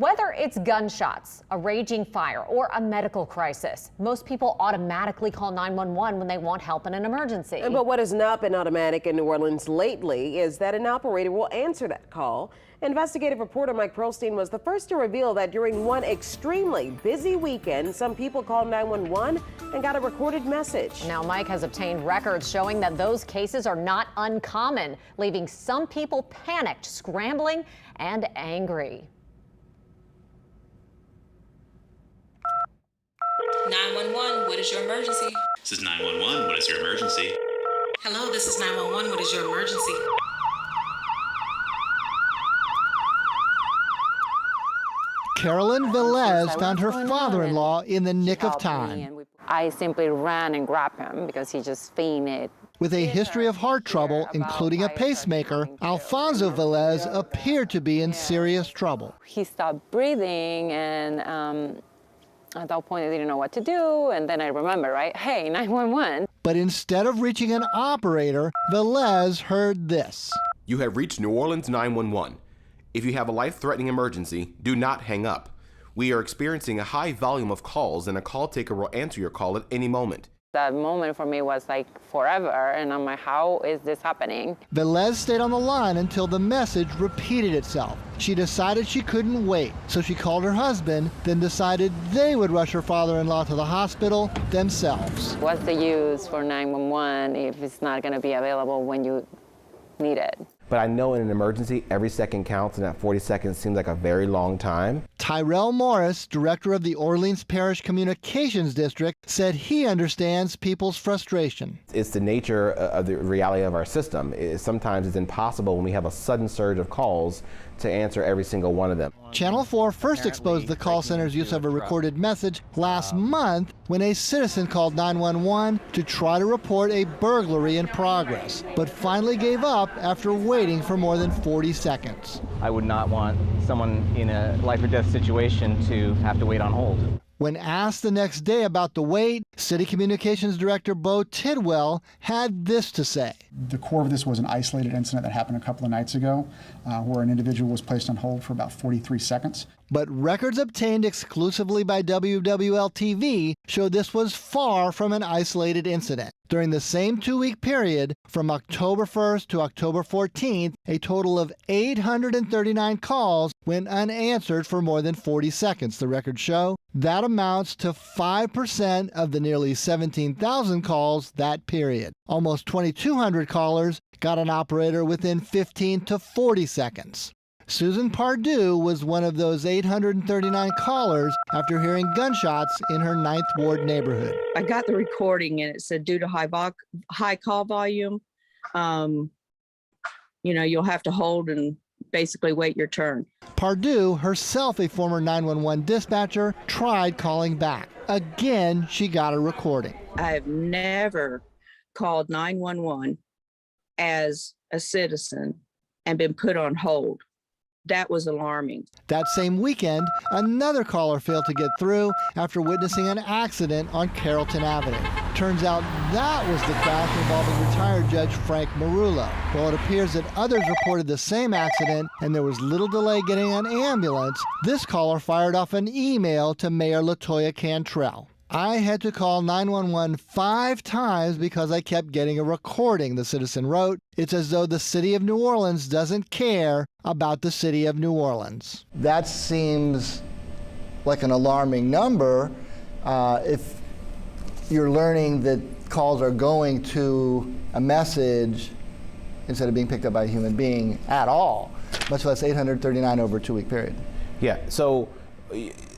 Whether it's gunshots, a raging fire, or a medical crisis, most people automatically call 911 when they want help in an emergency. But what has not been automatic in New Orleans lately is that an operator will answer that call. Investigative reporter Mike Perlstein was the first to reveal that during one extremely busy weekend, some people called 911 and got a recorded message. Now, Mike has obtained records showing that those cases are not uncommon, leaving some people panicked, scrambling, and angry. 911, what is your emergency? This is 911, what is your emergency? Hello, this is 911, what is your emergency? Carolyn Velez found her father-in-law in the nick of time. I simply ran and grabbed him because he just fainted. With a history of heart trouble, including a pacemaker, Alfonso Velez appeared to be in serious trouble. He stopped breathing, and at that point, I didn't know what to do, and then I remember, right? Hey, 911. But instead of reaching an operator, Velez heard this. You have reached New Orleans 911. If you have a life-threatening emergency, do not hang up. We are experiencing a high volume of calls, and a call taker will answer your call at any moment. That moment for me was like forever, and I'm like, how is this happening? Velez stayed on the line until the message repeated itself. She decided she couldn't wait, so she called her husband, then decided they would rush her father-in-law to the hospital themselves. What's the use for 911 if it's not going to be available when you need it? But I know in an emergency, every second counts, and that 40 seconds seems like a very long time. Tyrell Morris, director of the Orleans Parish Communications District, said he understands people's frustration. It's the nature of the reality of our system. Sometimes it's impossible when we have a sudden surge of calls to answer every single one of them. Channel 4 first exposed the call center's use of a recorded message last month when a citizen called 911 to try to report a burglary in progress, but finally gave up after waiting for more than 40 seconds. I would not want someone in a life or death situation to have to wait on hold. When asked the next day about the wait, City Communications Director Bo Tidwell had this to say. The core of this was an isolated incident that happened a couple of nights ago where an individual was placed on hold for about 43 seconds. But records obtained exclusively by WWL-TV show this was far from an isolated incident. During the same two-week period, from October 1st to October 14th, a total of 839 calls went unanswered for more than 40 seconds, the records show. That amounts to 5% of the nearly 17,000 calls that period. Almost 2,200 callers got an operator within 15 to 40 seconds. Susan Pardue was one of those 839 callers after hearing gunshots in her 9th Ward neighborhood. I got the recording and it said due to high call volume, you'll have to hold and basically wait your turn. Pardue, herself a former 911 dispatcher, tried calling back. Again, she got a recording. I have never called 911 as a citizen and been put on hold. That was alarming. That same weekend, another caller failed to get through after witnessing an accident on Carrollton Avenue. Turns out that was the crash involving retired Judge Frank Marullo. While it appears that others reported the same accident and there was little delay getting an ambulance, this caller fired off an email to Mayor LaToya Cantrell. I had to call 911 5 times because I kept getting a recording, the citizen wrote. It's as though the city of New Orleans doesn't care about the city of New Orleans. That seems like an alarming number if you're learning that calls are going to a message instead of being picked up by a human being at all, much less 839 over a 2-week period. Yeah, so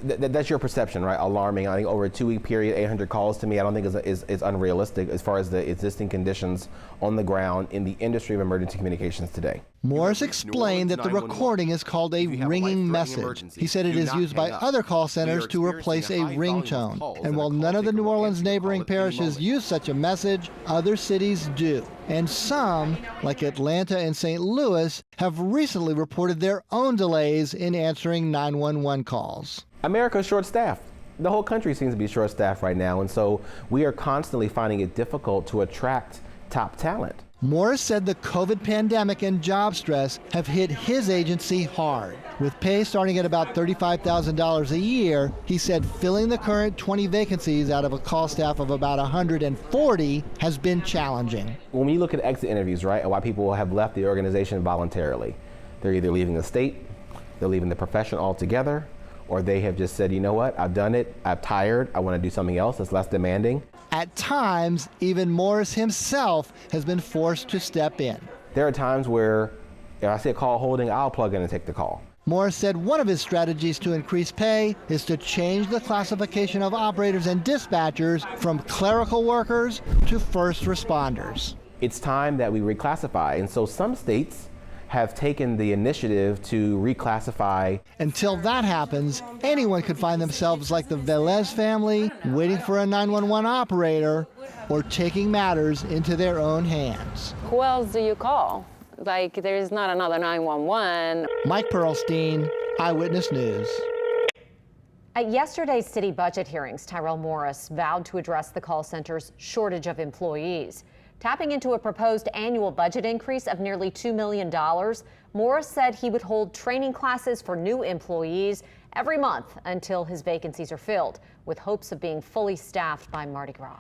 that's your perception, right? Alarming. I think over a 2-week period, 800 calls to me, I don't think is unrealistic as far as the existing conditions on the ground in the industry of emergency communications today. Morris explained that the recording is called a ringing message. He said it is used by other call centers to replace a ringtone. And while none of the New Orleans neighboring parishes use such a message, other cities do. And some, like Atlanta and St. Louis, have recently reported their own delays in answering 911 calls. America's short-staffed. The whole country seems to be short-staffed right now, and so we are constantly finding it difficult to attract top talent. Morris said the COVID pandemic and job stress have hit his agency hard. With pay starting at about $35,000 a year, he said filling the current 20 vacancies out of a call staff of about 140 has been challenging. When we look at exit interviews, right, and why people have left the organization voluntarily, they're either leaving the state, they're leaving the profession altogether, or they have just said, you know what, I've done it, I'm tired, I want to do something else that's less demanding. At times, even Morris himself has been forced to step in. There are times where if I see a call holding, I'll plug in and take the call. Morris said one of his strategies to increase pay is to change the classification of operators and dispatchers from clerical workers to first responders. It's time that we reclassify, and so some states have taken the initiative to reclassify. Until that happens, anyone could find themselves like the Velez family, waiting for a 911 operator or taking matters into their own hands. Who else do you call? Like, there is not another 911. Mike Perlstein, Eyewitness News. At yesterday's city budget hearings, Tyrell Morris vowed to address the call center's shortage of employees. Tapping into a proposed annual budget increase of nearly $2 million, Morris said he would hold training classes for new employees every month until his vacancies are filled, with hopes of being fully staffed by Mardi Gras.